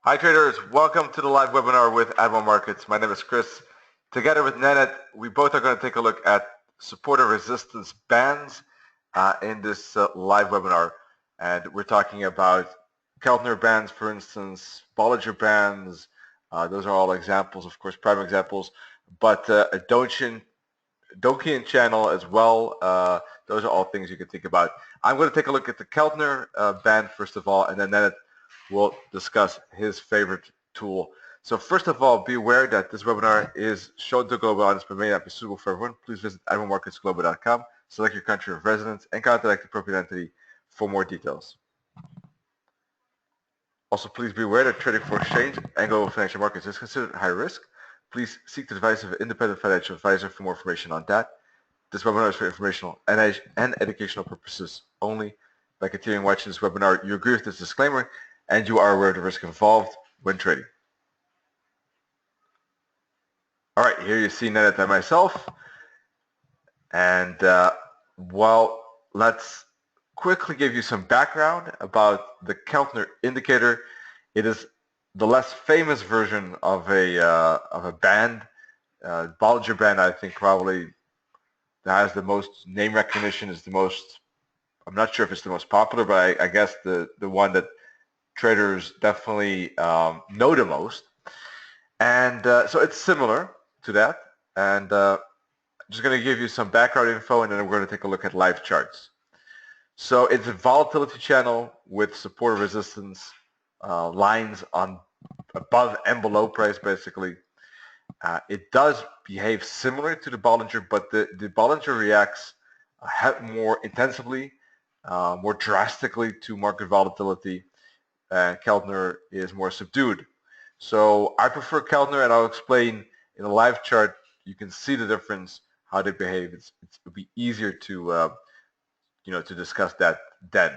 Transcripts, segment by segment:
Hi traders, welcome to the live webinar with Admiral Markets. My name is Chris. Together with Nenad, we both are going to take a look at support and resistance bands in this live webinar. And we're talking about Keltner bands, for instance, Bollinger Bands. Those are all examples, of course, prime examples. But a Donchian channel as well. Those are all things you can think about. I'm going to take a look at the Keltner band first of all, and then Nenad will discuss his favorite tool. So first of all, be aware that this webinar is shown to global audience but may not be suitable for everyone. Please visit admiralmarketsglobal.com, select your country of residence, and contact the appropriate entity for more details. Also, please be aware that trading for exchange and global financial markets is considered high risk. Please seek the advice of an independent financial advisor for more information on that. This webinar is for informational and educational purposes only. By continuing watching this webinar, you agree with this disclaimer and you are aware of the risk involved when trading. All right, here you see Nenad and myself. And well, let's quickly give you some background about the Keltner Indicator. It is the less famous version of a band. Bollinger Band, I think, probably has the most name recognition, is the most, I'm not sure if it's the most popular, but I guess the one that traders definitely know the most. And so it's similar to that. And I'm just going to give you some background info, and then we're going to take a look at live charts. So it's a volatility channel with support and resistance lines on above and below price, basically. It does behave similar to the Bollinger, but the Bollinger reacts more intensively, more drastically to market volatility. Keltner is more subdued. So I prefer Keltner, and I'll explain in a live chart. You can see the difference, how they behave. It'll be easier to to discuss that then.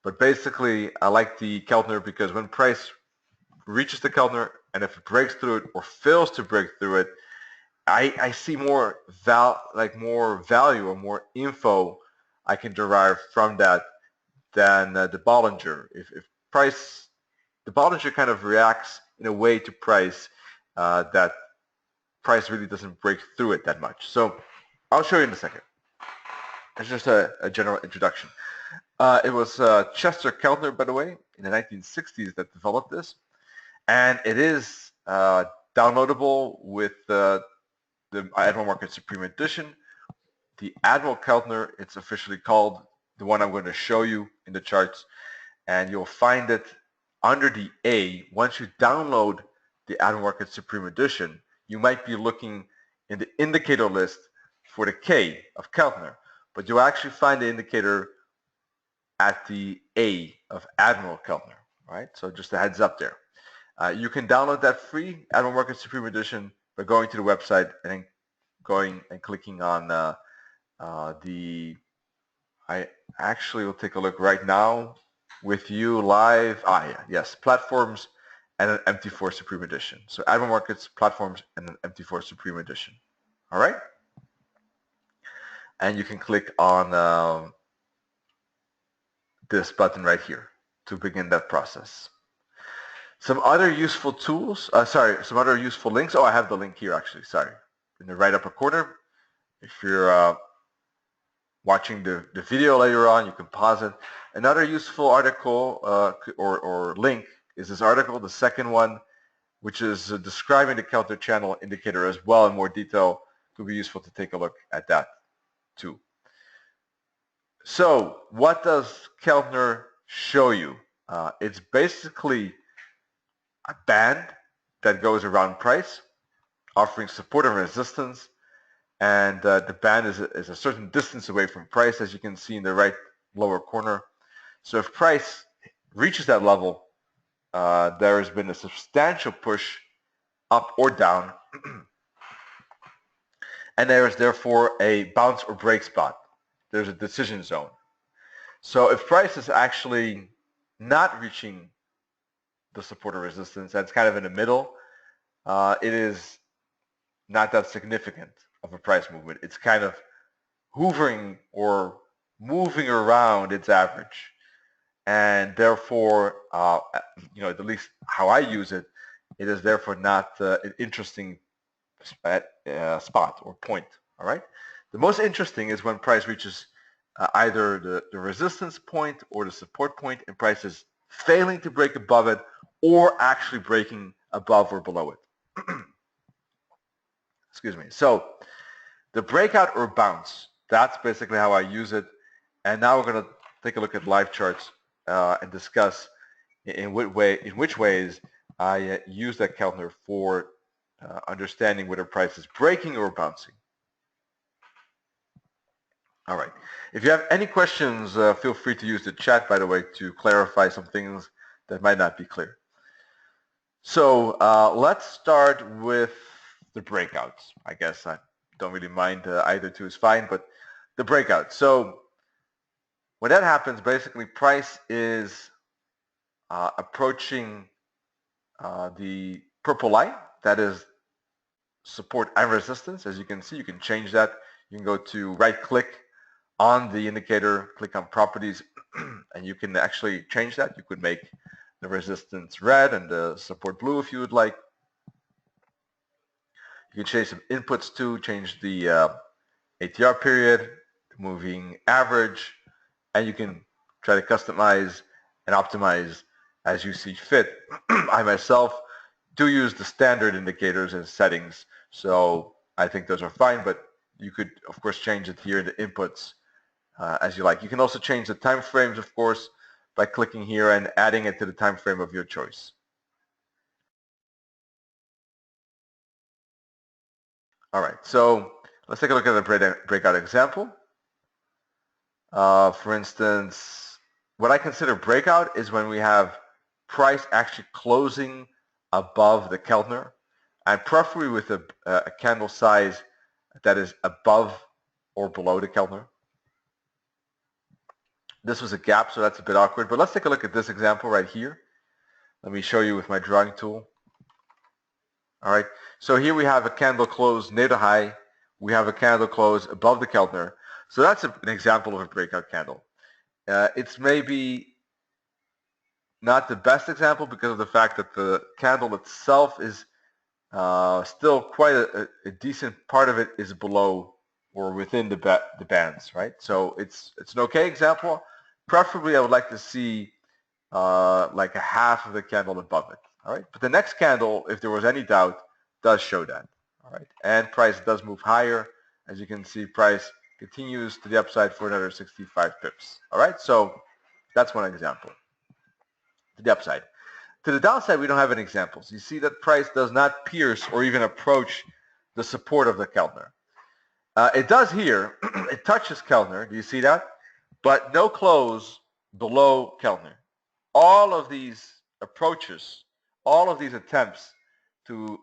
But basically, I like the Keltner because when price reaches the Keltner, and if it breaks through it or fails to break through it, I see more value or more info I can derive from that than the Bollinger. If price, the Bollinger kind of reacts in a way to price that price really doesn't break through it that much. So I'll show you in a second. It's just a general introduction. It was Chester Keltner, by the way, in the 1960s that developed this, and it is downloadable with the Admiral Market Supreme Edition. The Admiral Keltner, it's officially called, the one I'm going to show you in the charts, and you'll find it under the A. Once you download the Admiral Market Supreme Edition, you might be looking in the indicator list for the K of Keltner, but you'll actually find the indicator at the A of Admiral Keltner, right? So just a heads up there. You can download that free Admiral Market Supreme Edition by going to the website and then going and clicking on I actually will take a look right now with you live. Yes, platforms and an MT4 Supreme Edition. So Admiral Markets, platforms, and an MT4 Supreme Edition. All right? And you can click on this button right here to begin that process. Some other useful tools, some other useful links. Oh, I have the link here actually, sorry. In the right upper corner. If you're watching the video later on, you can pause it. Another useful article or link is this article, the second one, which is describing the Keltner channel indicator as well in more detail. It could be useful to take a look at that too. So what does Keltner show you? It's basically a band that goes around price, offering support and resistance, and the band is a certain distance away from price, as you can see in the right lower corner. So if price reaches that level, there has been a substantial push up or down, and there is therefore a bounce or break spot. There's a decision zone. So if price is actually not reaching the support or resistance, that's kind of in the middle, it is not that significant of a price movement. It's kind of hovering or moving around its average. and therefore, at least how I use it, it is therefore not an interesting spot or point. All right. The most interesting is when price reaches either the resistance point or the support point, and price is failing to break above it or actually breaking above or below it. Excuse me. So the breakout or bounce, that's basically how I use it. And now we're going to take a look at live charts and discuss in which ways I use that Keltner for understanding whether price is breaking or bouncing. All right. If you have any questions, feel free to use the chat, by the way, to clarify some things that might not be clear. So let's start with the breakouts. I guess I don't really mind, either two is fine, but the breakout. So when that happens, basically price is approaching the purple line. That is support and resistance. As you can see, you can change that. You can go to right click on the indicator, click on properties, and you can actually change that. You could make the resistance red and the support blue if you would like. You can change some inputs too, change the ATR period, moving average, and you can try to customize and optimize as you see fit. I myself do use the standard indicators and settings, so I think those are fine, but you could, of course, change it here in the inputs as you like. You can also change the time frames, of course, by clicking here and adding it to the time frame of your choice. All right, so let's take a look at a breakout example. For instance, what I consider breakout is when we have price actually closing above the Keltner, and preferably with a candle size that is above or below the Keltner. This was a gap, so that's a bit awkward, but let's take a look at this example right here. Let me show you with my drawing tool. All right, so here we have a candle close near the high. We have a candle close above the Keltner. So that's an example of a breakout candle. It's maybe not the best example because of the fact that the candle itself is still quite a decent part of it is below or within the bands, right? So it's an okay example. Preferably, I would like to see like a half of the candle above it, all right? But the next candle, if there was any doubt, does show that, all right? And price does move higher. As you can see, price continues to the upside for another 65 pips, all right? So that's one example, to the upside. To the downside, we don't have any examples. You see that price does not pierce or even approach the support of the Keltner. It does here. It touches Keltner. Do you see that? But no close below Keltner. All of these approaches, all of these attempts to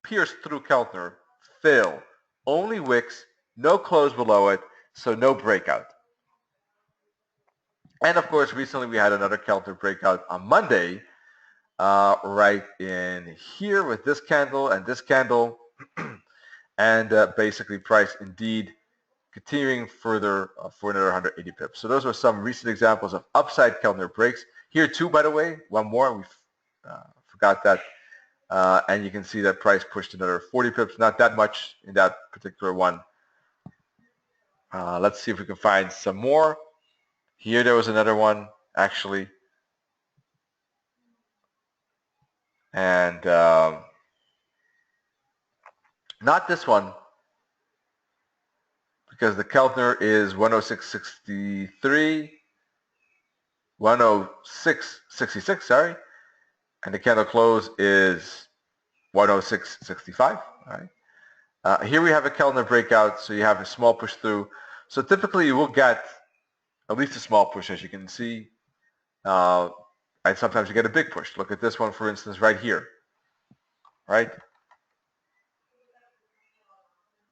pierce through Keltner fail. Only wicks, no close below it, so no breakout. And of course, recently we had another Keltner breakout on Monday, right in here with this candle and this candle, and basically price indeed continuing further for another 180 pips. So those are some recent examples of upside Keltner breaks. Here too, by the way, one more, we forgot that, and you can see that price pushed another 40 pips, not that much in that particular one. Let's see if we can find some more. Here there was another one, actually. And not this one, because the Keltner is 106.63, 106.66, sorry, and the candle close is 106.65. All right. Here we have a Keltner breakout, so you have a small push through. So typically you will get at least a small push, as you can see, and sometimes you get a big push. Look at this one, for instance, right here, right?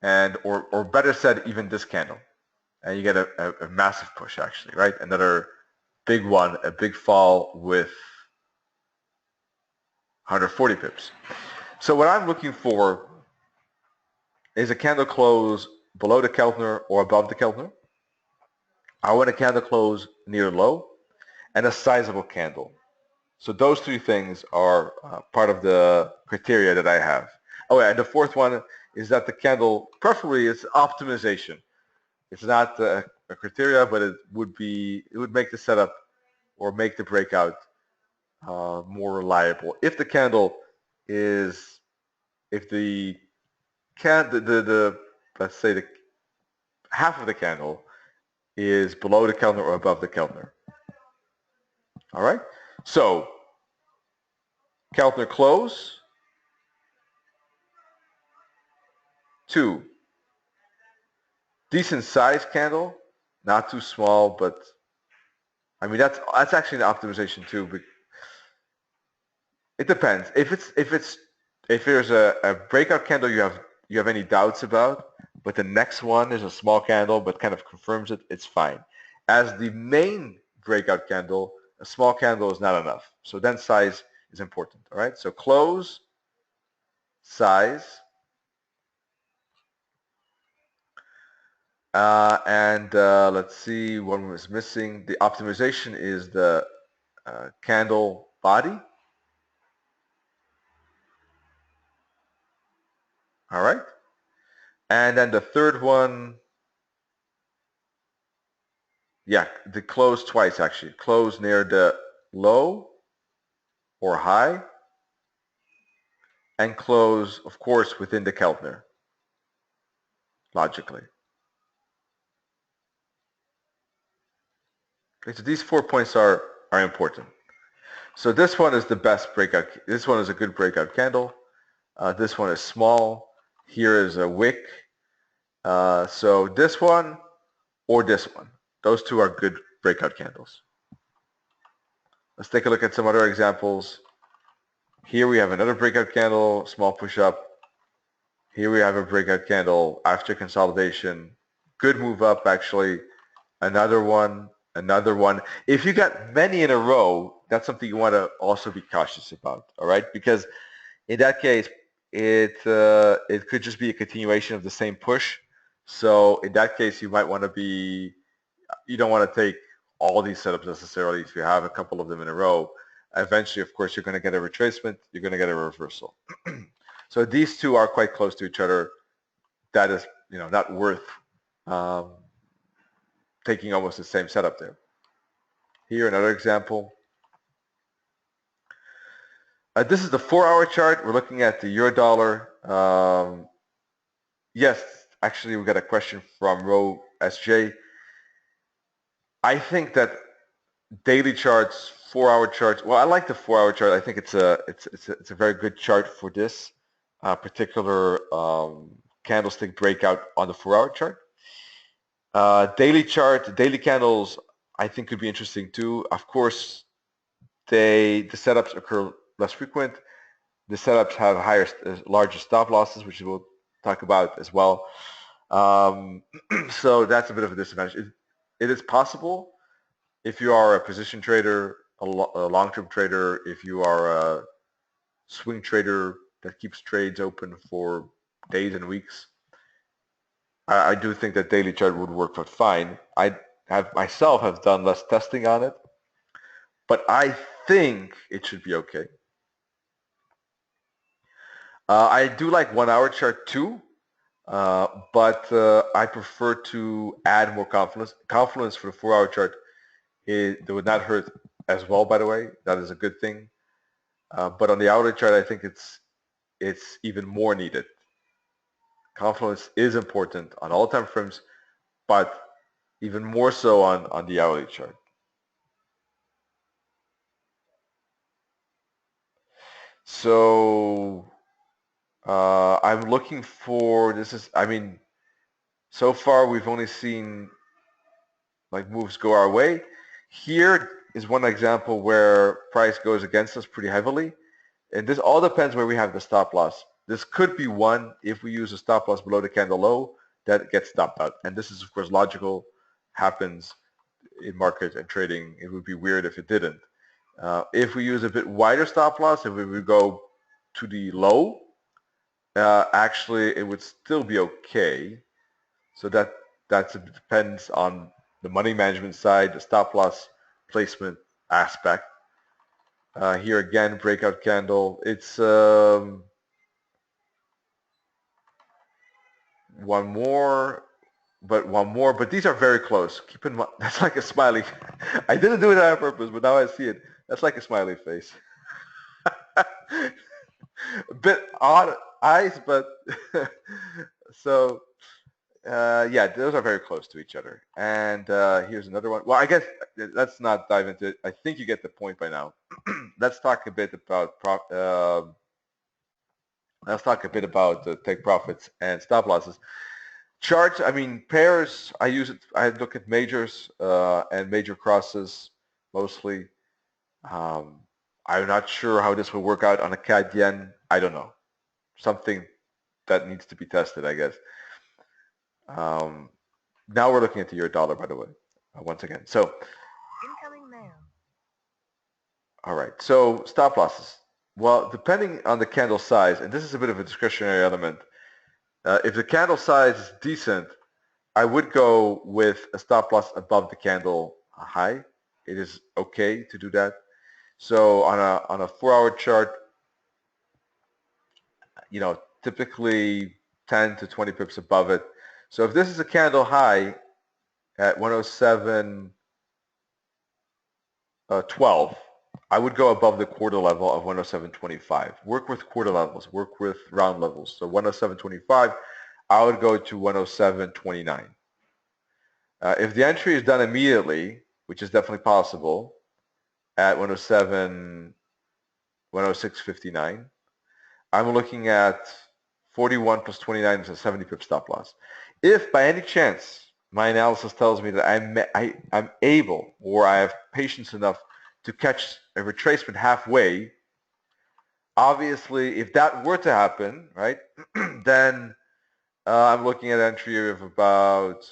And or better said, even this candle, and you get a massive push, actually, right? Another big one, a big fall with 140 pips. So what I'm looking for is a candle close below the Keltner or above the Keltner. I want a candle close near low, and a sizable candle. So those three things are part of the criteria that I have. Oh yeah, and the fourth one is that the candle, preferably, is optimization. It's not a criteria, but it would make the setup or make the breakout more reliable. If the candle is, if the let's say the half of the candle is below the Keltner or above the Keltner. All right. So Keltner close. 2, decent size candle, not too small, but I mean that's actually an optimization too. But it depends. If there's a breakout candle you have any doubts about, but the next one is a small candle but kind of confirms it, it's fine. As the main breakout candle, a small candle is not enough. So then size is important. All right. So close, size. Let's see, one was missing. The optimization is the candle body. All right. And then the third one, yeah, the close twice actually. Close near the low or high, and close, of course, within the Keltner, logically. Okay, so these 4 points are important. So this one is the best breakout. This one is a good breakout candle. This one is small. Here is a wick. So this one or this one. Those two are good breakout candles. Let's take a look at some other examples. Here we have another breakout candle, small push-up. Here we have a breakout candle after consolidation. Good move up, actually. Another one, another one. If you got many in a row, that's something you want to also be cautious about, all right? Because in that case, it could just be a continuation of the same push. So in that case, you might want to be, you don't want to take all these setups necessarily. If you have a couple of them in a row, eventually, of course, you're going to get a retracement. You're going to get a reversal. So these two are quite close to each other. That is, not worth taking almost the same setup there. Here, another example. This is the 4-hour chart. We're looking at the euro dollar. Yes, actually, we got a question from Ro SJ. I think that daily charts, 4-hour charts. Well, I like the 4-hour chart. I think it's a very good chart for this particular candlestick breakout on the 4-hour chart. Daily chart, daily candles, I think could be interesting too. Of course, the setups occur less frequent. The setups have larger stop losses, which we'll talk about as well. So that's a bit of a disadvantage. It is possible if you are a position trader, a long-term trader, if you are a swing trader that keeps trades open for days and weeks, I do think that daily chart would work fine. I myself have done less testing on it, but I think it should be okay. I do like 1-hour chart too, but I prefer to add more confluence. Confluence for the 4-hour chart, it would not hurt as well, by the way. That is a good thing. But on the hourly chart, I think it's even more needed. Confluence is important on all time frames, but even more so on the hourly chart. So I'm looking for, so far we've only seen like moves go our way. Here is one example where price goes against us pretty heavily. And this all depends where we have the stop loss. This could be one if we use a stop loss below the candle low that gets stopped out. And this is of course logical, happens in market and trading. It would be weird if it didn't. If we use a bit wider stop loss, if we would go to the low, actually it would still be okay. So that depends on the money management side, the stop loss placement, aspect. Here again, breakout candle. It's one more, but these are very close. Keep in mind, that's like a smiley. I didn't do it on purpose, but now I see it. That's like a smiley face. A bit odd eyes, but so yeah, those are very close to each other. And here's another one. Well, I guess let's not dive into it. I think you get the point by now. Let's talk a bit about take profits and stop losses. Charts, I mean pairs. I use it. I look at majors and major crosses mostly. Um, I'm not sure how this will work out on a CAD yen. I don't know. Something that needs to be tested, I guess. Now we're looking at the euro dollar, by the way, once again. So, incoming mail. All right. So stop losses. Well, depending on the candle size, and this is a bit of a discretionary element. If the candle size is decent, I would go with a stop loss above the candle high. It is okay to do that. So on a 4-hour chart, you know, typically 10 to 20 pips above it. So if this is a candle high at 107.12, I would go above the quarter level of 107.25. Work with quarter levels, work with round levels. So 107.25, I would go to 107.29. If the entry is done immediately, which is definitely possible, at 106.59, I'm looking at 41 plus 29 is a 70 pip stop loss. If by any chance my analysis tells me that I'm able or I have patience enough to catch a retracement halfway, obviously if that were to happen, right, then I'm looking at an entry of about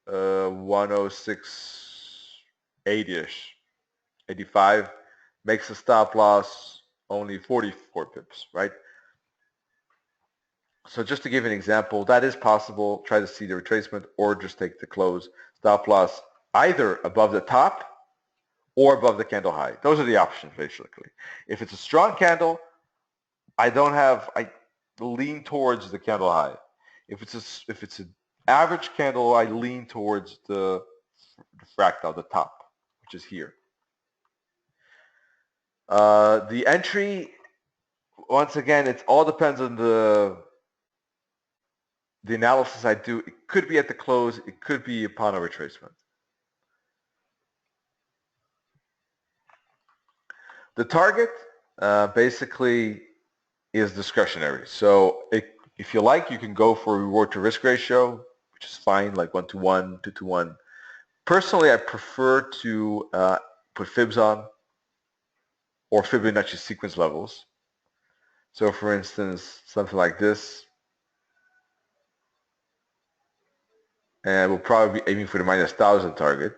106.80-ish. 85 makes a stop loss only 44 pips, right? So just to give an example, that is possible. Try to see the retracement or just take the close. Stop loss either above the top or above the candle high. Those are the options, basically. If it's a strong candle, I lean towards the candle high. If it's an average candle, I lean towards the fractal, the top, which is here. The entry, once again, it all depends on the analysis I do. It could be at the close. It could be upon a retracement. The target basically is discretionary. So if you like, you can go for a reward to risk ratio, which is fine, like 1-to-1, 2-to-1. Personally, I prefer to put fibs on or Fibonacci sequence levels. So for instance, something like this. And we'll probably be aiming for the -1,000 target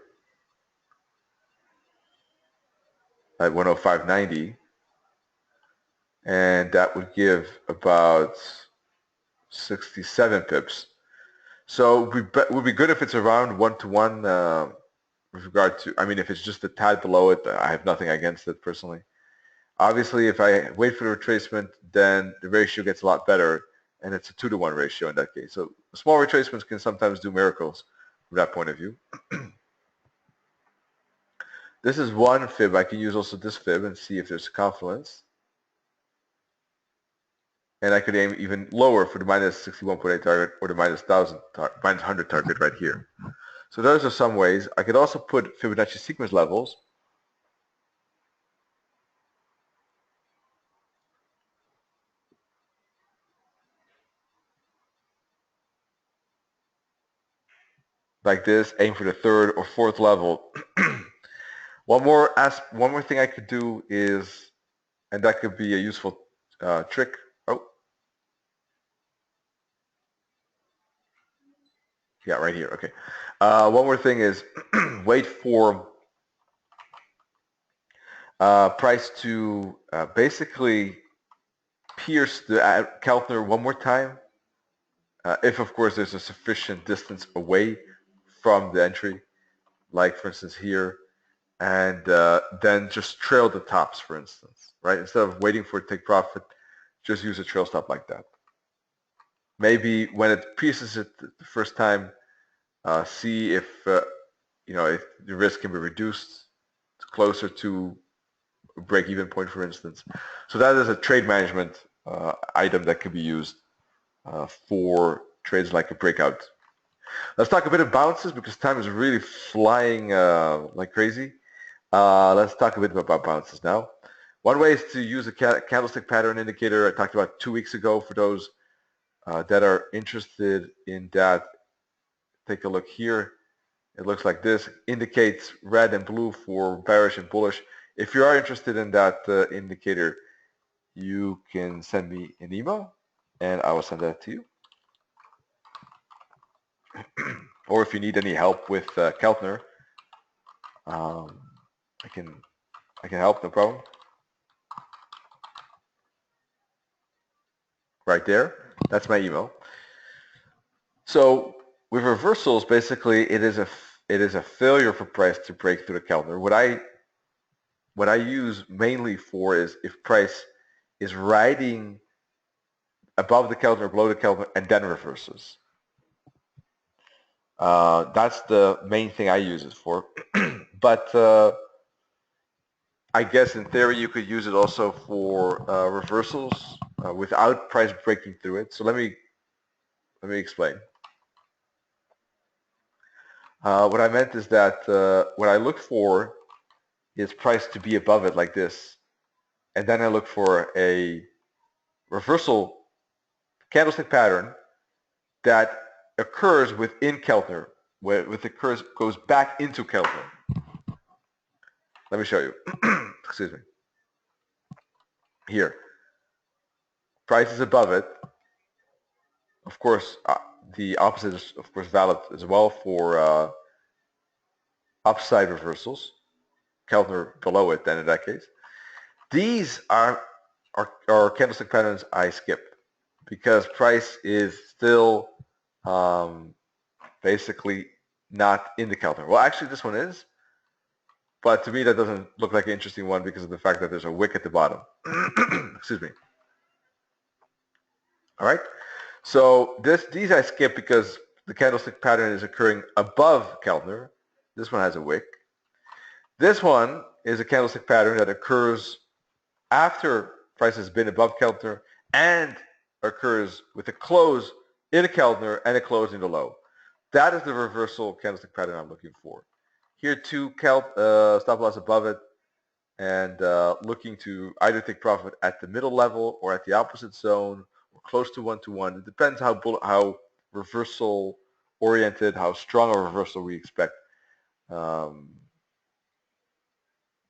at 105.90. And that would give about 67 pips. So it would be good if it's around 1-to-1 with regard to, I mean, if it's just a tad below it, I have nothing against it personally. Obviously, if I wait for the retracement, then the ratio gets a lot better, and it's a 2-to-1 ratio in that case. So small retracements can sometimes do miracles from that point of view. This is one fib. I can use also this fib and see if there's confluence. And I could aim even lower for the -61.8 target or the -100 target right here. So those are some ways. I could also put Fibonacci sequence levels. Like this, aim for the third or fourth level. One more thing I could do is, and that could be a useful trick. Oh, yeah, right here. Okay. One more thing is wait for price to basically pierce the Keltner one more time. If, of course, there's a sufficient distance away from the entry, like, for instance, here, and then just trail the tops, for instance, right? Instead of waiting for it to take profit, just use a trail stop like that. Maybe when it pieces it the first time, see if if the risk can be reduced closer to a break-even point, for instance. So that is a trade management item that can be used for trades like a breakout. Let's talk a bit of bounces because time is really flying like crazy. Let's talk a bit about bounces now. One way is to use a candlestick pattern indicator I talked about 2 weeks ago. For those that are interested in that, take a look here. It looks like this, indicates red and blue for bearish and bullish. If you are interested in that indicator, you can send me an email and I will send that to you. Or if you need any help with Keltner, I can help, no problem. Right there, that's my email. So with reversals, basically, it is a failure for price to break through the Keltner. What I use mainly for is if price is riding above the Keltner, below the Keltner, and then reverses. That's the main thing I use it for. But I guess in theory you could use it also for reversals without price breaking through it. So let me explain. What I meant is that what I look for is price to be above it like this, and then I look for a reversal candlestick pattern that occurs within Keltner, goes back into Keltner. Let me show you. Excuse me. Here, price is above it. Of course, the opposite is of course valid as well for upside reversals. Keltner below it, then in that case. These are candlestick patterns I skip because price is still basically not in the Keltner. Well, actually, this one is, but to me that doesn't look like an interesting one because of the fact that there's a wick at the bottom. Excuse me. All right. So these I skip because the candlestick pattern is occurring above Keltner. This one has a wick. This one is a candlestick pattern that occurs after price has been above Keltner and occurs with a close in a Keltner and a close in the low. That is the reversal candlestick pattern I'm looking for. Here two stop loss above it and looking to either take profit at the middle level or at the opposite zone or close to one-to-one. It depends how reversal oriented, how strong a reversal we expect.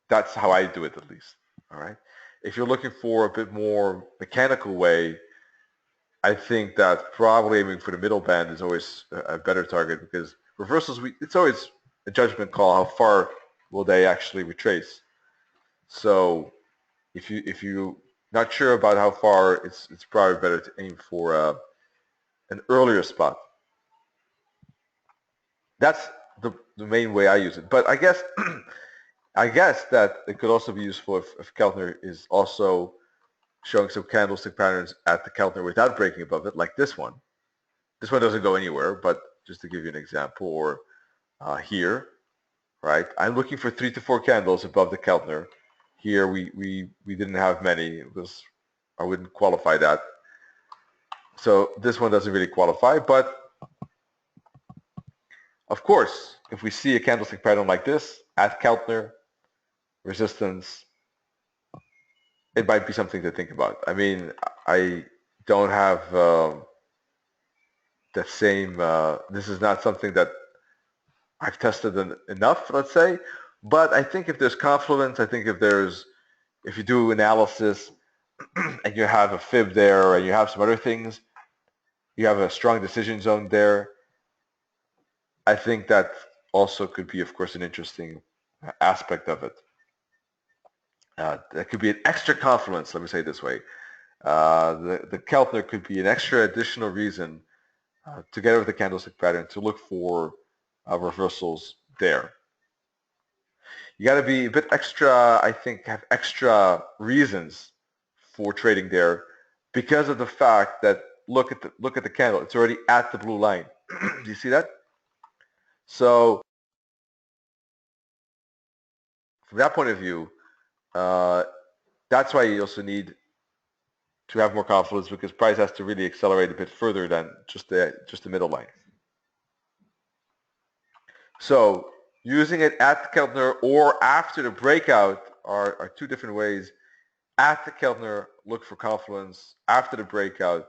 That's how I do it at least. All right. If you're looking for a bit more mechanical way, I think that probably aiming for the middle band is always a better target because reversals, it's always a judgment call. How far will they actually retrace? So if you're not sure about how far, it's probably better to aim for an earlier spot. That's the main way I use it. But I guess that it could also be useful if Keltner is also showing some candlestick patterns at the Keltner without breaking above it, like this one. This one doesn't go anywhere, but just to give you an example, or here, right? I'm looking for 3 to 4 candles above the Keltner. Here we didn't have many. I wouldn't qualify that. So this one doesn't really qualify, but of course, if we see a candlestick pattern like this at Keltner, resistance, it might be something to think about. I mean, I don't have the same, this is not something that I've tested enough, let's say, but I think if there's confluence, I think if you do analysis and you have a fib there and you have some other things, you have a strong decision zone there, I think that also could be, of course, an interesting aspect of it. That could be an extra confluence, let me say it this way. The Keltner could be an extra additional reason together with the candlestick pattern to look for reversals there. you got to be a bit extra, I think, have extra reasons for trading there because of the fact that look at the candle. It's already at the blue line. Do you see that? So from that point of view, that's why you also need to have more confidence because price has to really accelerate a bit further than just the middle line. So using it at the Keltner or after the breakout are two different ways. At the Keltner, look for confluence. After the breakout,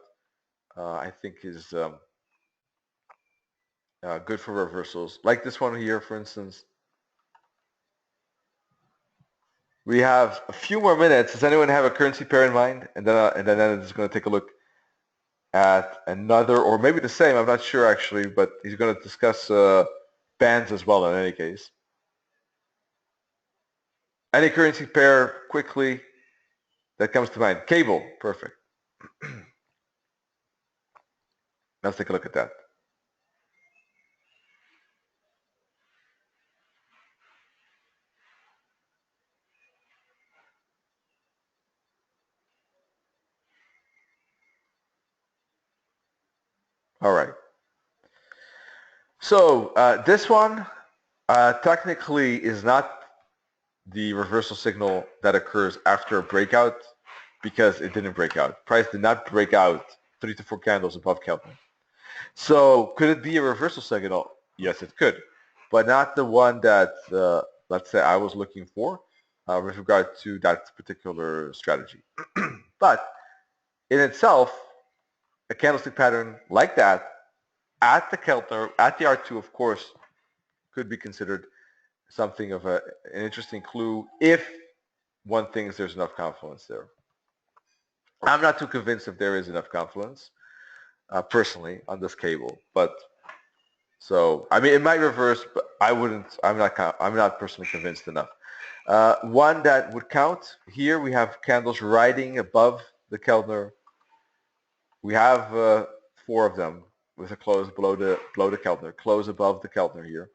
I think is good for reversals. Like this one here, for instance. We have a few more minutes. Does anyone have a currency pair in mind? And then I'm just going to take a look at another, or maybe the same. I'm not sure actually, but he's going to discuss bands as well in any case. Any currency pair quickly that comes to mind? Cable, perfect. Let's take a look at that. All right. So this one technically is not the reversal signal that occurs after a breakout because it didn't break out. Price did not break out 3 to 4 candles above Keltner. So could it be a reversal signal? Yes, it could, but not the one that, let's say, I was looking for with regard to that particular strategy. But in itself, a candlestick pattern like that at the Keltner, at the R2, of course, could be considered something of an interesting clue if one thinks there's enough confluence there. I'm not too convinced if there is enough confluence, personally, on this cable. But so, I mean, it might reverse, but I'm not personally convinced enough. One that would count here, we have candles riding above the Keltner. We have 4 of them with a close below the Keltner, close above the Keltner here.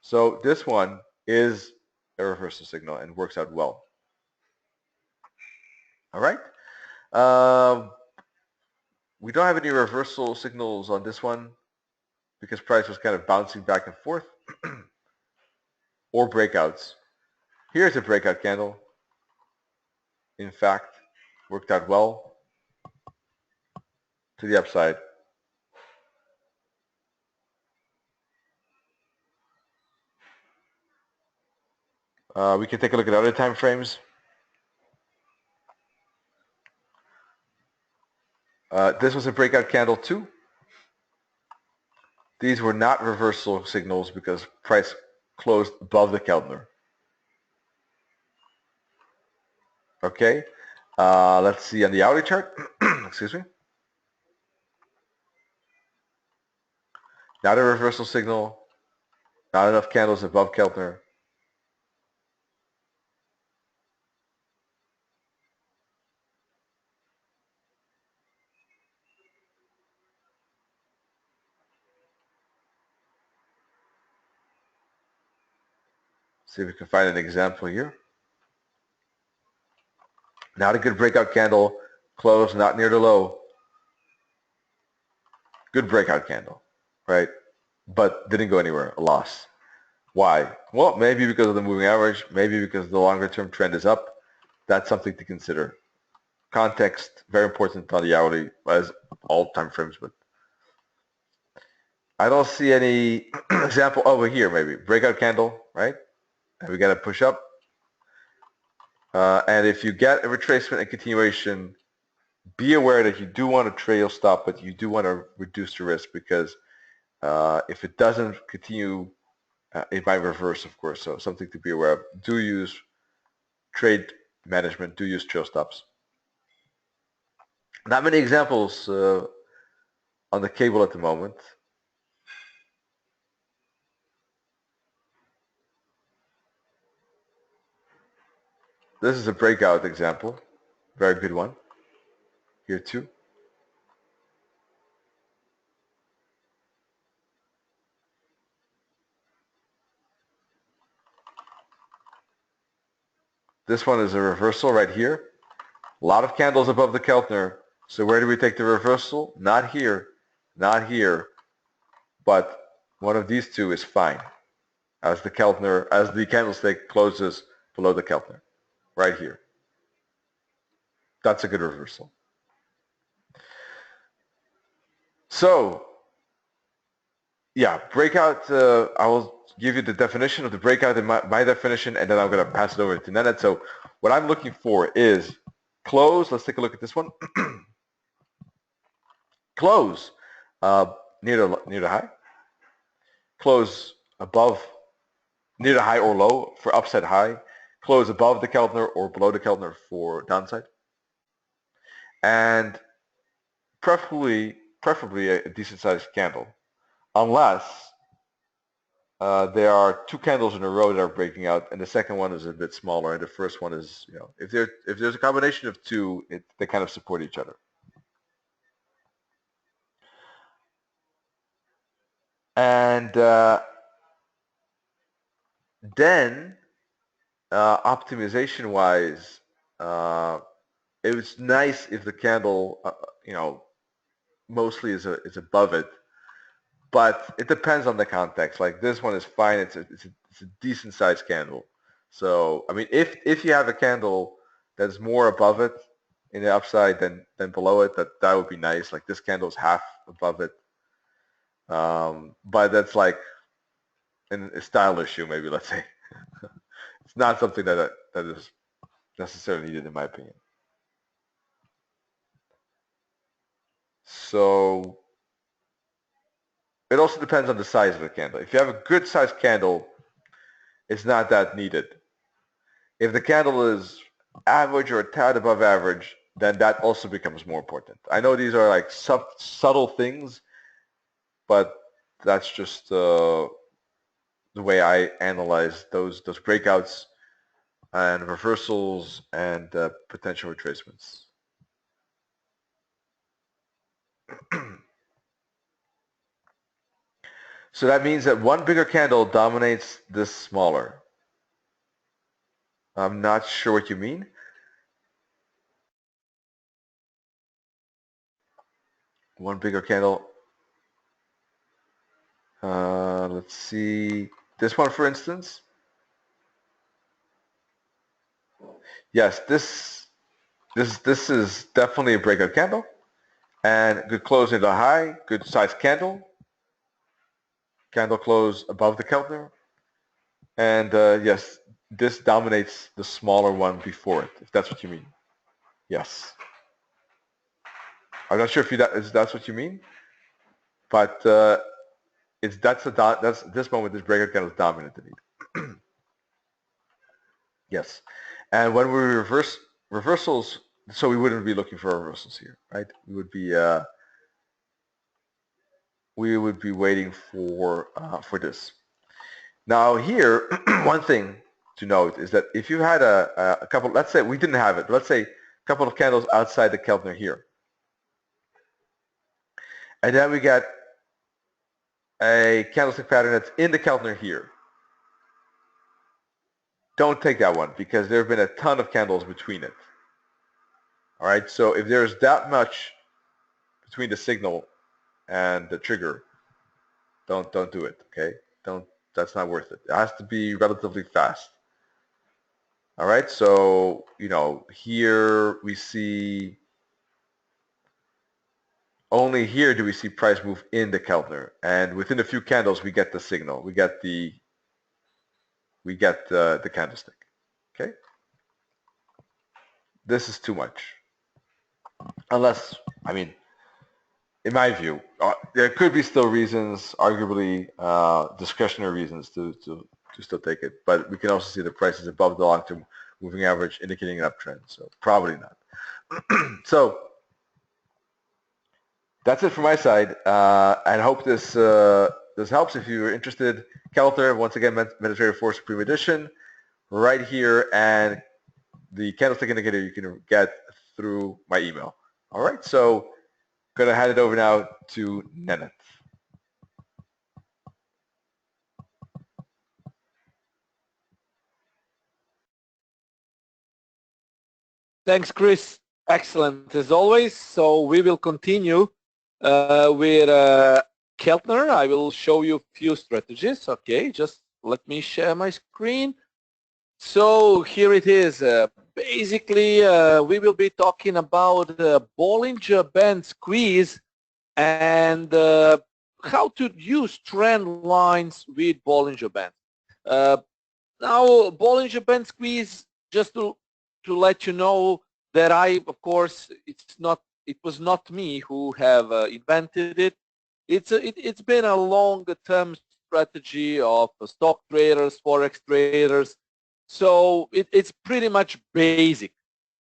So this one is a reversal signal and works out well. All right. We don't have any reversal signals on this one because price was kind of bouncing back and forth or breakouts. Here's a breakout candle. In fact, worked out well to the upside. We can take a look at other time frames. This was a breakout candle too. These were not reversal signals because price closed above the Keltner. Okay, let's see on the hourly chart. Excuse me. Not a reversal signal. Not enough candles above Keltner. See if we can find an example here. Not a good breakout candle. Close not near the low. Good breakout candle, right? But didn't go anywhere. A loss. Why? Well, maybe because of the moving average. Maybe because the longer term trend is up. That's something to consider. Context, very important on the hourly as all time frames, but I don't see any example over here maybe. Breakout candle, right? And we got to push up. And if you get a retracement and continuation, be aware that you do want to trail stop, but you do want to reduce the risk because if it doesn't continue, it might reverse, of course. So something to be aware of. Do use trade management. Do use trail stops. Not many examples on the cable at the moment. This is a breakout example. Very good one. Here too. This one is a reversal right here. A lot of candles above the Keltner. So where do we take the reversal? Not here, not here, but one of these two is fine as the candlestick closes below the Keltner, right here. That's a good reversal. So, yeah, breakout, I will give you the definition of the breakout in my definition, and then I'm going to pass it over to Nenad. So what I'm looking for is close. Let's take a look at this one. Close near the high. Close above, near the high or low for upside high. Close above the Keltner or below the Keltner for downside. And preferably a decent sized candle, unless there are two candles in a row that are breaking out, and the second one is a bit smaller, and the first one is, if there's a combination of two, they kind of support each other. And then optimization-wise, it was nice if the candle, mostly is above it. But it depends on the context. Like this one is fine. It's a decent sized candle. So I mean, if you have a candle that's more above it in the upside than below it, that would be nice. Like this candle is half above it. But that's like a style issue, maybe, let's say. It's not something that is necessarily needed, in my opinion. So it also depends on the size of the candle. If you have a good sized candle, it's not that needed. If the candle is average or a tad above average, then that also becomes more important. I know these are like subtle things, but that's just the way I analyze those breakouts and reversals and potential retracements. So that means that one bigger candle dominates this smaller. I'm not sure what you mean. One bigger candle. Let's see. This one, for instance. Yes, this is definitely a breakout candle. And good close in the high, good size candle. Candle close above the Keltner. And yes, this dominates the smaller one before it, if that's what you mean. Yes. I'm not sure if that's what you mean, but that's this moment this breakout candle is dominant indeed. Yes. And when we reverse reversals, so we wouldn't be looking for reversals here, right? We would be waiting for this. Now here, one thing to note is that if you had a couple, let's say we didn't have it, but let's say a couple of candles outside the Keltner here, and then we get a candlestick pattern that's in the Keltner here. Don't take that one because there have been a ton of candles between it. All right, so if there's that much between the signal and the trigger, don't do it. Okay, that's not worth it. It has to be relatively fast. All right, so here we see only here do we see price move in the Keltner, and within a few candles we get the signal. We get the candlestick. Okay, this is too much. Unless, I mean, in my view, there could be still reasons, arguably discretionary reasons to still take it, but we can also see the price is above the long-term moving average, indicating an uptrend. So probably not. So that's it from my side. I hope this helps. If you're interested, Keltner, once again, Mediterranean Force Supreme Edition, right here, and the Candlestick Indicator you can get through my email. All right, so going to hand it over now to Nenad. Thanks, Chris. Excellent as always. So we will continue with Keltner. I will show you a few strategies. Okay, just let me share my screen. So here it is. Basically, we will be talking about Bollinger Band squeeze and how to use trend lines with Bollinger Bands. Uh, Now, Bollinger Band squeeze, just to let you know that of course, it was not me who have invented it. It's been a long-term strategy of stock traders, forex traders. So it's pretty much basic.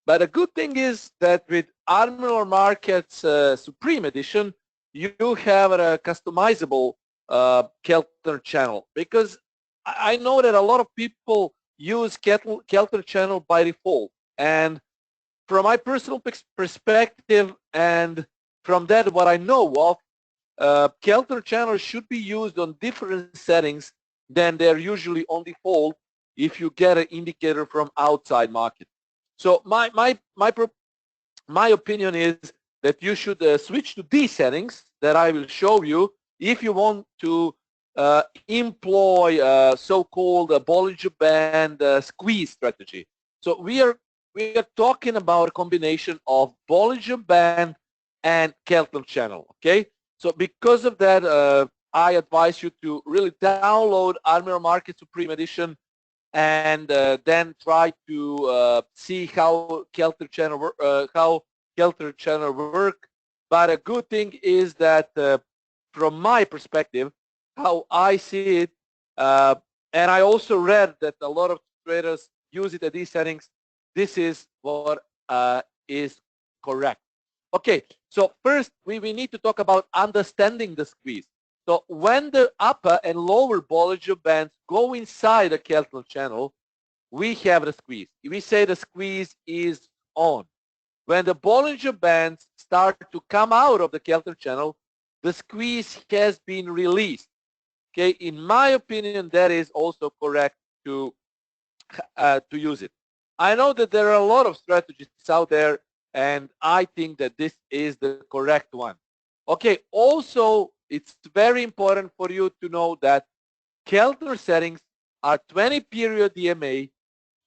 But the good thing is that with Admiral Markets Supreme Edition, you have a customizable Keltner channel, because I know that a lot of people use Keltner channel by default. And from my personal perspective, and from that what I know of, Keltner channel should be used on different settings than they're usually on default if you get an indicator from outside market. So my opinion is that you should switch to these settings that I will show you if you want to employ so-called Bollinger Band squeeze strategy. So we are talking about a combination of Bollinger Band and Keltner channel. Okay, so because of that, I advise you to really download Admiral Market Supreme Edition and then try to see how Keltner channel work. But a good thing is that from my perspective, how I see it, and I also read that a lot of traders use it at these settings. This is what is correct. Okay, so first we need to talk about understanding the squeeze. So when the upper and lower Bollinger Bands go inside the Keltner channel, we have the squeeze. We say the squeeze is on. When the Bollinger Bands start to come out of the Keltner channel, the squeeze has been released. Okay, in my opinion, that is also correct to use it. I know that there are a lot of strategies out there, and I think that this is the correct one. Okay, also, it's very important for you to know that Keltner settings are 20 period DMA,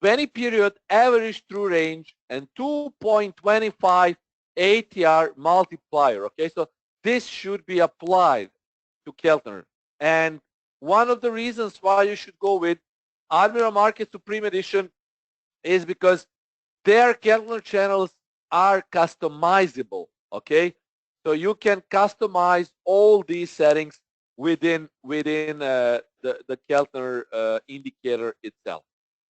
20 period average true range, and 2.25 ATR multiplier. Okay, so this should be applied to Keltner. And one of the reasons why you should go with Admiral Market Supreme Edition is because their Keltner channels are customizable. Okay, so you can customize all these settings within the Keltner indicator itself.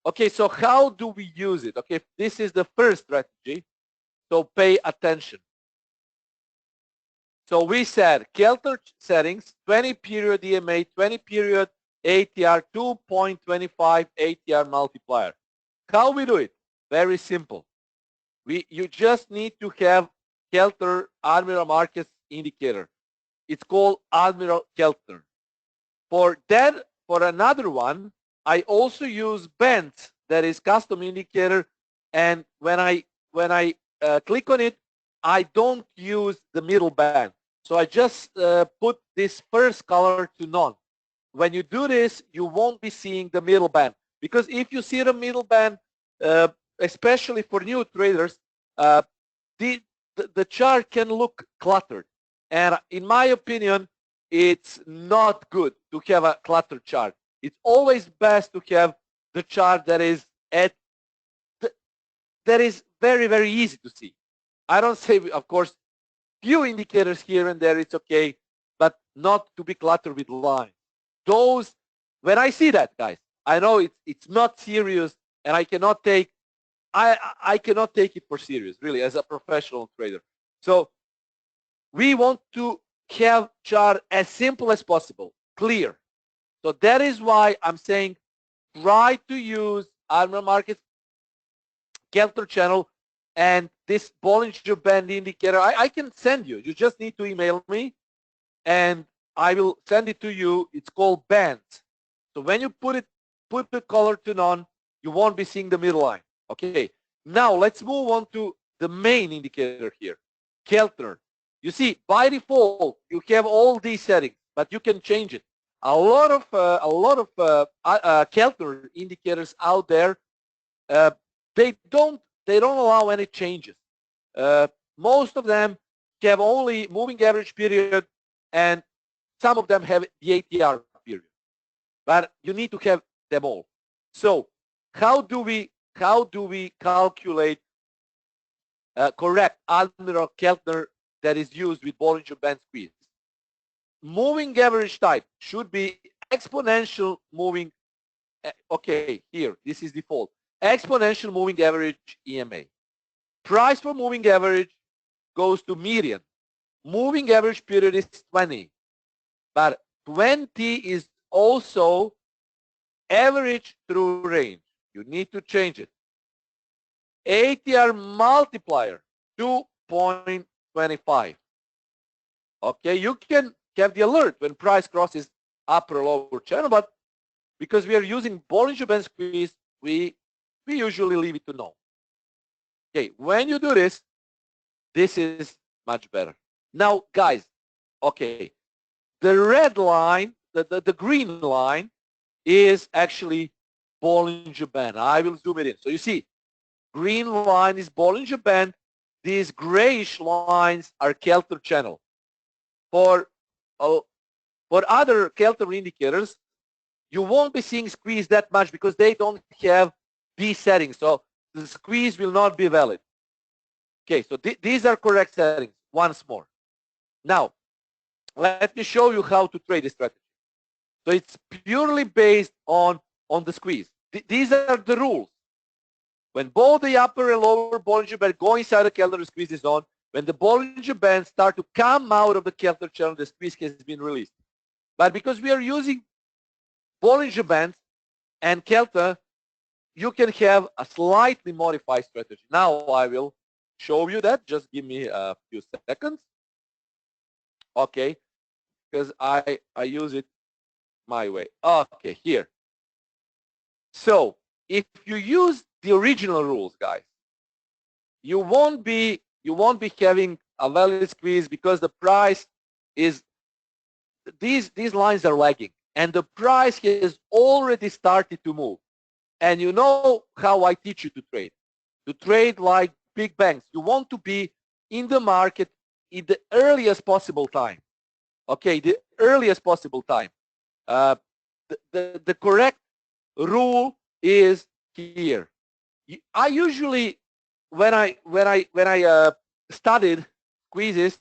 Okay, so how do we use it? Okay, this is the first strategy, so pay attention. So we said Keltner settings, 20 period EMA, 20 period ATR, 2.25 ATR multiplier. How we do it? Very simple. You just need to have Keltner Admiral Markets indicator. It's called Admiral Keltner. For that, for another one, I also use Bands, that is custom indicator, and when I click on it, I don't use the middle band. So I just put this first color to none. When you do this, you won't be seeing the middle band, because if you see the middle band, especially for new traders, the chart can look cluttered. And in my opinion, it's not good to have a cluttered chart. It's always best to have the chart that is that is very, very easy to see. I don't say, of course, few indicators here and there, it's okay, but not to be cluttered with lines. Those, when I see that, guys, I know it's not serious, and I cannot take it for serious, really, as a professional trader. So we want to have chart as simple as possible, clear. So that is why I'm saying try to use Admiral Markets Keltner channel and this Bollinger Band indicator. I can send you. You just need to email me, and I will send it to you. It's called Bands. So when you put the color to none, you won't be seeing the middle line. Okay. Now let's move on to the main indicator here, Keltner. You see, by default, you have all these settings, but you can change it. A lot of Keltner indicators out there, uh, they don't allow any changes. Most of them have only moving average period, and some of them have the ATR period. But you need to have them all. So how do we calculate correct Admiral Keltner that is used with Bollinger Band squeeze? Moving average type should be exponential moving. Okay, here, this is default. Exponential moving average EMA. Price for moving average goes to median. Moving average period is 20, but 20 is also average through range. You need to change it. ATR multiplier 2.25. Okay, you can have the alert when price crosses upper or lower channel, but because we are using Bollinger Band squeeze, we usually leave it to no. Okay, when you do this, this is much better. Now, guys, okay, the red line, the green line is actually Bollinger Band. I will zoom it in. So you see, green line is Bollinger Band. These grayish lines are Keltner channel. For other Keltner indicators, you won't be seeing squeeze that much because they don't have these settings. So the squeeze will not be valid. Okay, so these are correct settings once more. Now, let me show you how to trade this strategy. So it's purely based on the squeeze. These are the rules. When both the upper and lower Bollinger Band go inside the Keltner, the squeeze is on. When the Bollinger Bands start to come out of the Keltner channel, the squeeze has been released. But because we are using Bollinger Bands and Keltner, you can have a slightly modified strategy. Now I will show you that. Just give me a few seconds. Okay, because I use it my way. Okay, here. So if you use the original rules, guys, you won't be having a valid squeeze because the price is these lines are lagging and the price has already started to move. And you know how I teach you to trade. To trade like big banks. You want to be in the market in the earliest possible time. Okay, the earliest possible time. The correct rule is here. I usually, when I studied squeezes,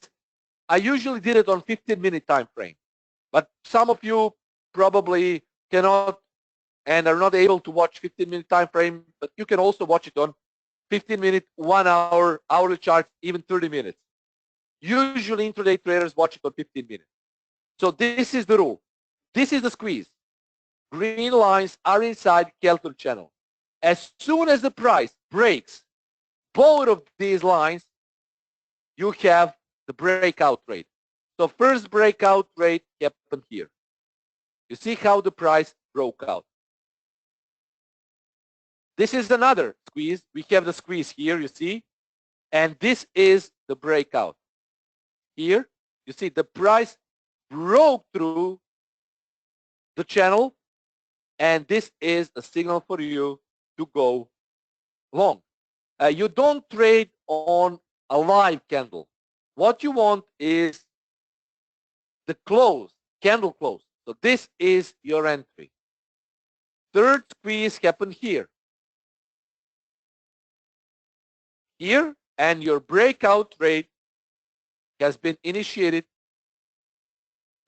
I usually did it on 15-minute time frame. But some of you probably cannot and are not able to watch 15-minute time frame, but you can also watch it on 15-minute, 1 hour, hourly charts, even 30 minutes. Usually intraday traders watch it on 15 minutes. So this is the rule. This is the squeeze. Green lines are inside Keltner channel. As soon as the price breaks both of these lines, you have the breakout rate. So first breakout rate happened here. You see how the price broke out. This is another squeeze. We have the squeeze here, you see, and this is the breakout. Here, you see the price broke through the channel, and this is a signal for you to go long. You don't trade on a live candle. What you want is the close, candle close. So this is your entry. Third squeeze happened here. Here, and your breakout rate has been initiated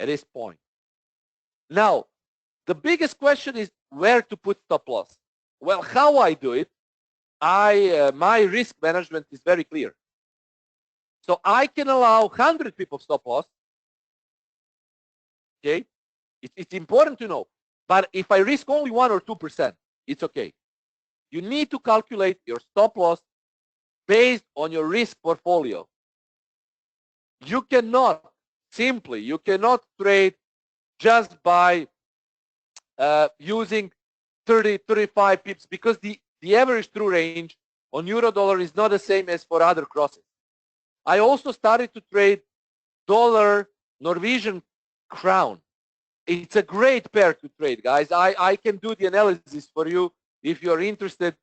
at this point. Now, the biggest question is where to put stop loss. Well, how I do it, my risk management is very clear. So I can allow 100 pip of stop loss. Okay, it's important to know. But if I risk only 1 or 2%, it's okay. You need to calculate your stop loss based on your risk portfolio. You cannot trade just by using 30, 35 pips because the average true range on euro dollar is not the same as for other crosses. I also started to trade dollar Norwegian crown. It's a great pair to trade, guys. I can do the analysis for you if you're interested.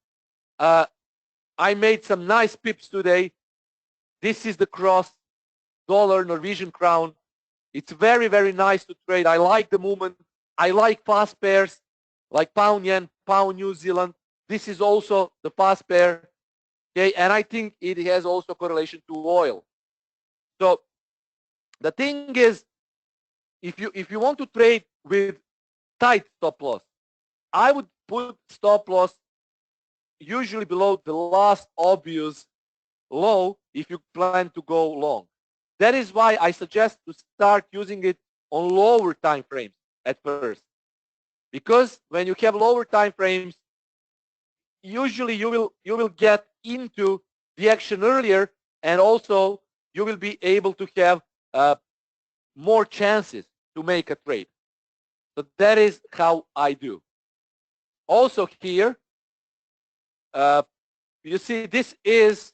I made some nice pips today. This is the cross, dollar Norwegian crown. It's very, very nice to trade. I like the movement. I like fast pairs like pound yen, pound New Zealand. This is also the fast pair. Okay, and I think it has also correlation to oil. So the thing is, if you want to trade with tight stop loss, I would put stop loss usually below the last obvious low if you plan to go long. That is why I suggest to start using it on lower time frames at first, because when you have lower time frames, usually you will get into the action earlier, and also you will be able to have more chances to make a trade. So that is how I do. Also here, you see this is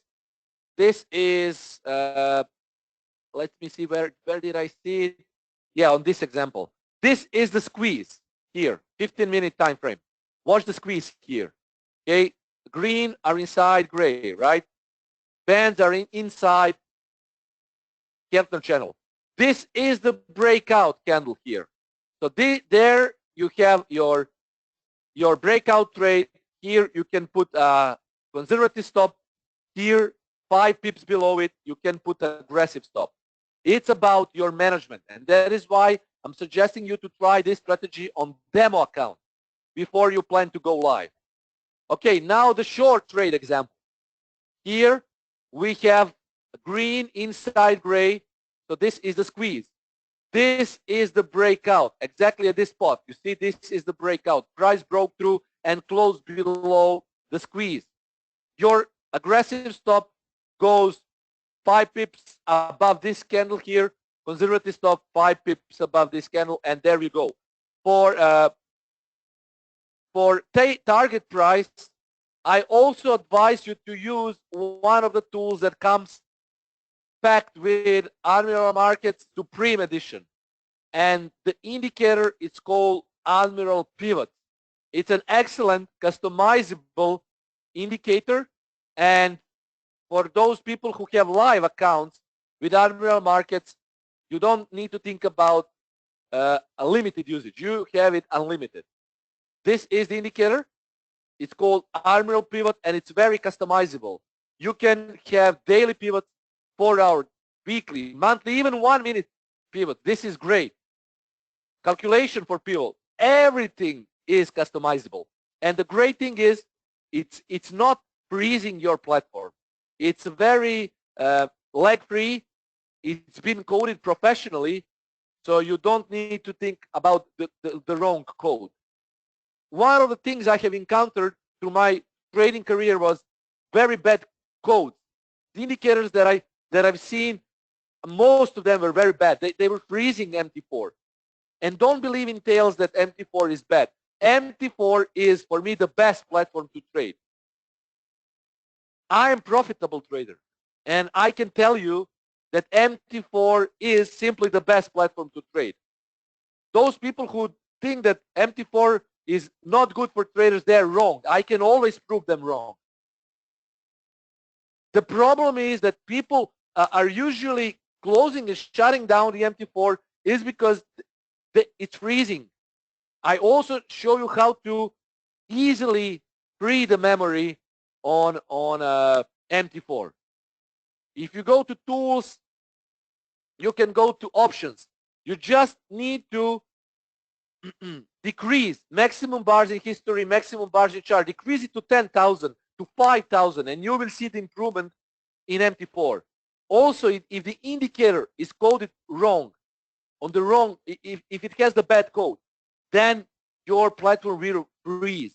let me see, where did I see it? Yeah, on this example. This is the squeeze here, 15-minute time frame. Watch the squeeze here. Okay, green are inside gray, right? Bands are inside Keltner channel. This is the breakout candle here. So there you have your breakout trade. Here you can put a conservative stop. Here, 5 pips below it, you can put an aggressive stop. It's about your management, and that is why I'm suggesting you to try this strategy on demo account before you plan to go live. Okay, now the short trade example. Here we have green inside gray, so this is the squeeze. This is the breakout, exactly at this spot. You see, this is the breakout. Price broke through and closed below the squeeze. Your aggressive stop goes 5 pips above this candle here. Conservative stop 5 pips above this candle, and there you go. For target price, I also advise you to use one of the tools that comes packed with Admiral Markets Supreme Edition, and the indicator is called Admiral Pivot. It's an excellent customizable indicator, and for those people who have live accounts with Admiral Markets, you don't need to think about a limited usage. You have it unlimited. This is the indicator. It's called Admiral Pivot, and it's very customizable. You can have daily pivots, 4-hour, weekly, monthly, even 1-minute pivot. This is great. Calculation for pivot. Everything is customizable. And the great thing is, it's not freezing your platform. It's very lag-free. It's been coded professionally, so you don't need to think about the wrong code. One of the things I have encountered through my trading career was very bad codes. The indicators that I've seen, most of them were very bad. They were freezing MT4. And don't believe in tales that MT4 is bad. MT4 is, for me, the best platform to trade. I am a profitable trader, and I can tell you that MT4 is simply the best platform to trade. Those people who think that MT4 is not good for traders, they're wrong. I can always prove them wrong. The problem is that people are usually closing and shutting down the MT4 is because it's freezing. I also show you how to easily free the memory on MT4. If you go to tools, you can go to options. You just need to decrease maximum bars in history, maximum bars in chart, decrease it to 10,000, to 5,000, and you will see the improvement in MT4. Also, if the indicator is coded wrong, if it has the bad code, then your platform will freeze.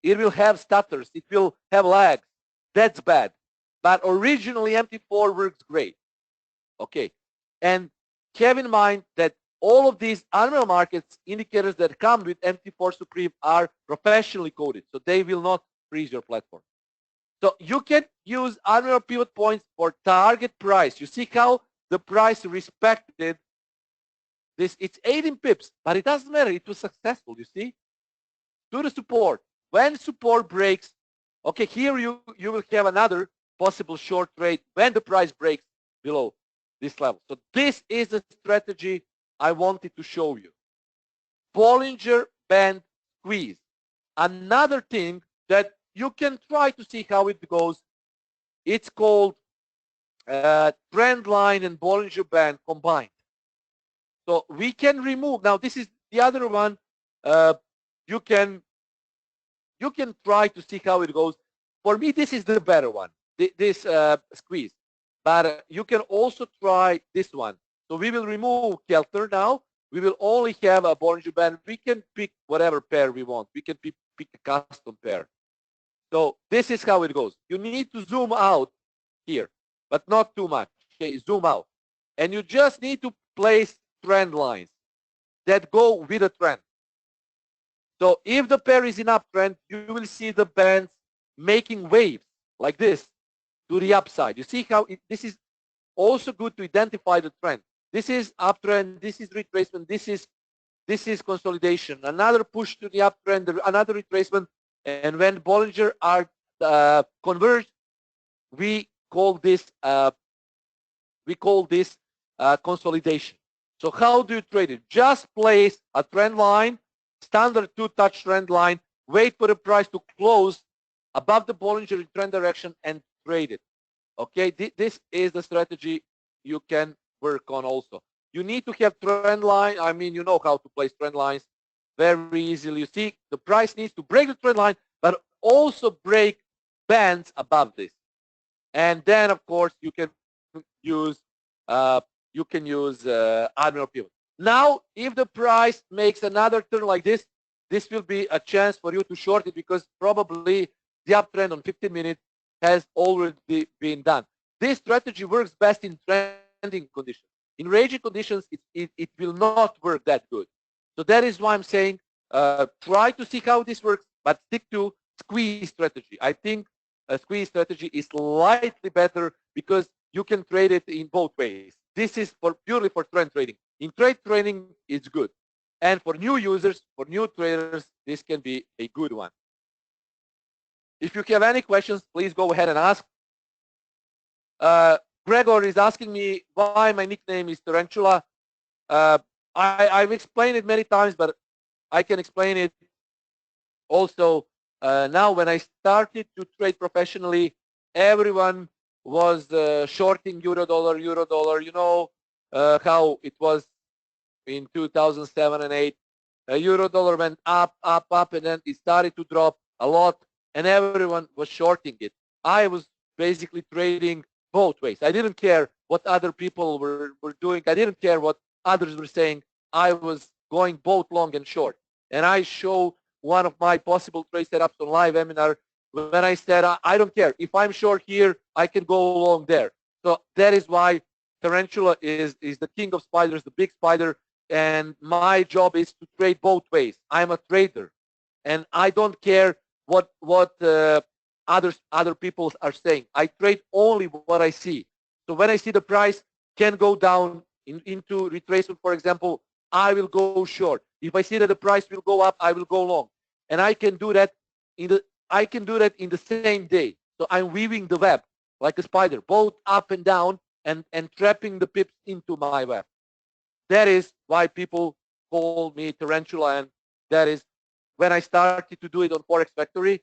It will have stutters. It will have lags. That's bad. But originally, MT4 works great. Okay. And have in mind that all of these Admiral Markets indicators that come with MT4 Supreme are professionally coded, so they will not freeze your platform. So you can use Admiral Pivot points for target price. You see how the price respected this. It's 18 pips, but it doesn't matter. It was successful, you see, to the support. When support breaks, okay, here you will have another possible short trade when the price breaks below this level. So this is the strategy I wanted to show you. Bollinger Band squeeze. Another thing that you can try to see how it goes, it's called trend line and Bollinger Band combined. So we can remove, now this is the other one, you can try to see how it goes. For me, this is the better one, this squeeze. But you can also try this one. So we will remove Keltner now. We will only have a Bollinger Band. We can pick whatever pair we want. We can pick a custom pair. So this is how it goes. You need to zoom out here, but not too much. Okay, zoom out. And you just need to place trend lines that go with a trend. So if the pair is in uptrend, you will see the bands making waves like this to the upside. You see how this is also good to identify the trend. This is uptrend, this is retracement, this is consolidation. Another push to the uptrend, another retracement, and when Bollinger are converged, we call this consolidation. So how do you trade it? Just place a trend line, standard two-touch trend line, wait for the price to close above the Bollinger trend direction and trade it. Okay, this is the strategy you can work on also. You need to have trend line. I mean, you know how to place trend lines very easily. You see, the price needs to break the trend line, but also break bands above this. And then, of course, you can use Admiral Pivot. Now, if the price makes another turn like this, this will be a chance for you to short it because probably the uptrend on 15 minutes has already been done. This strategy works best in trending conditions. In ranging conditions, it will not work that good. So that is why I'm saying try to see how this works, but stick to squeeze strategy. I think a squeeze strategy is slightly better because you can trade it in both ways. This is purely for trend trading. In trade trading, it's good. And for new users, for new traders, this can be a good one. If you have any questions, please go ahead and ask. Gregor is asking me why my nickname is Tarantula. I've explained it many times, but I can explain it also now. When I started to trade professionally, everyone was shorting euro dollar. You know how it was in 2007 and 8. Euro dollar went up, and then it started to drop a lot, and everyone was shorting it. I was basically trading both ways. I didn't care what other people were doing. I didn't care what others were saying. I was going both long and short. And I show one of my possible trade setups on live webinar when I said, I don't care. If I'm short here, I can go long there. So that is why Tarantula is the king of spiders, the big spider. And my job is to trade both ways. I'm a trader. And I don't care what other people are saying. I trade only what I see. So when I see the price can go down into retracement, for example, I will go short. If I see that the price will go up, I will go long. And I can do that in the same day. So I'm weaving the web like a spider, both up and down, and trapping the pips into my web. That is why people call me Tarantula, and that is when I started to do it on Forex Factory.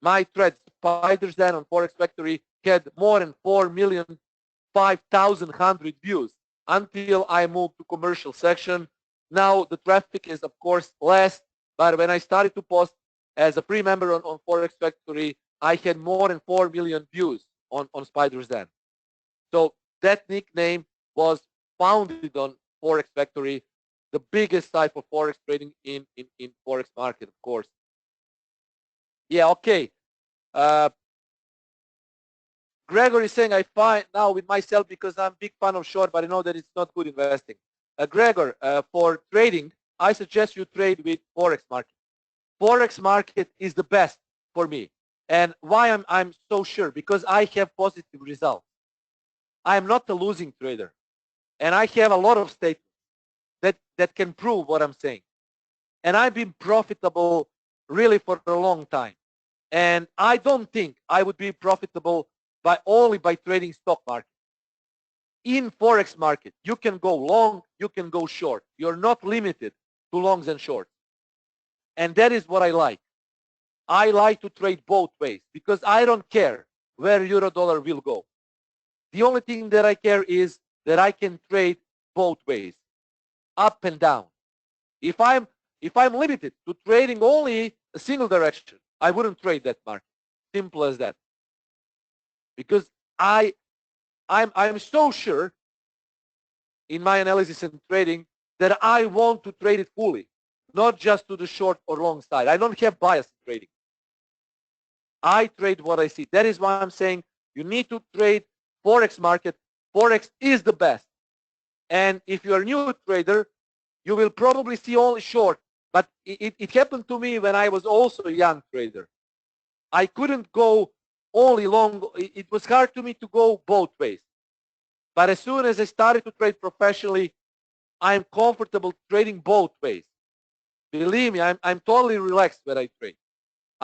My thread Spiders then on Forex Factory had more than 4,005,100 views until I moved to commercial section. Now the traffic is of course less, but when I started to post as a free member on Forex Factory, I had more than 4 million views on Spiders then. So that nickname was founded on Forex Factory, the biggest site for Forex trading in Forex market, of course. Yeah, okay. Gregor is saying, I find now with myself because I'm a big fan of short, but I know that it's not good investing. Gregor, for trading, I suggest you trade with Forex market. Forex market is the best for me. And why I'm so sure? Because I have positive results. I am not a losing trader. And I have a lot of statements that can prove what I'm saying. And I've been profitable really for a long time. And I don't think I would be profitable only by trading stock market. In Forex market, you can go long, you can go short. You're not limited to longs and shorts. And that is what I like. I like to trade both ways because I don't care where euro dollar will go. The only thing that I care is that I can trade both ways, up and down. If I'm limited to trading only a single direction, I wouldn't trade that market. Simple as that. Because I'm so sure in my analysis and trading that I want to trade it fully, not just to the short or long side. I don't have bias in trading. I trade what I see. That is why I'm saying you need to trade Forex market. Forex is the best. And if you're a new trader, you will probably see only short. But it happened to me when I was also a young trader. I couldn't go only long. It was hard to me to go both ways. But as soon as I started to trade professionally, I'm comfortable trading both ways. Believe me, I'm totally relaxed when I trade.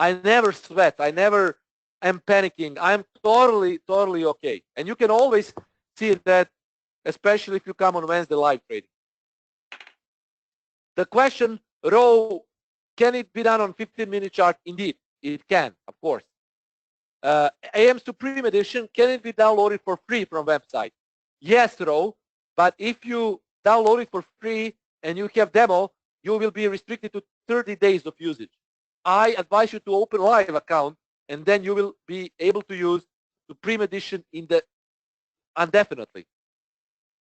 I never sweat. I never am panicking. I'm totally okay. And you can always see that, especially if you come on Wednesday live trading. The question, Row, can it be done on 15-minute chart? Indeed, it can, of course. AM Supreme Edition, can it be downloaded for free from website? Yes, Row, but if you download it for free and you have demo, you will be restricted to 30 days of usage. I advise you to open live account and then you will be able to use Supreme Edition indefinitely.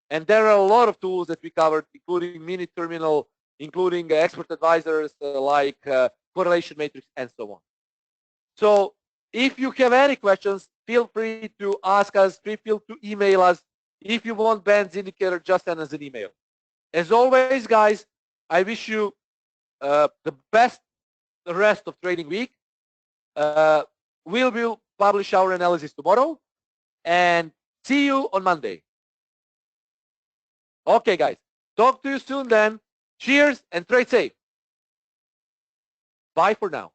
And there are a lot of tools that we covered, including mini terminal, including expert advisors like correlation matrix and so on. So if you have any questions, feel free to ask us, feel free to email us. If you want Bands Indicator, just send us an email. As always, guys, I wish you the best the rest of trading week. We will publish our analysis tomorrow and see you on Monday. Okay, guys. Talk to you soon then. Cheers and trade safe. Bye for now.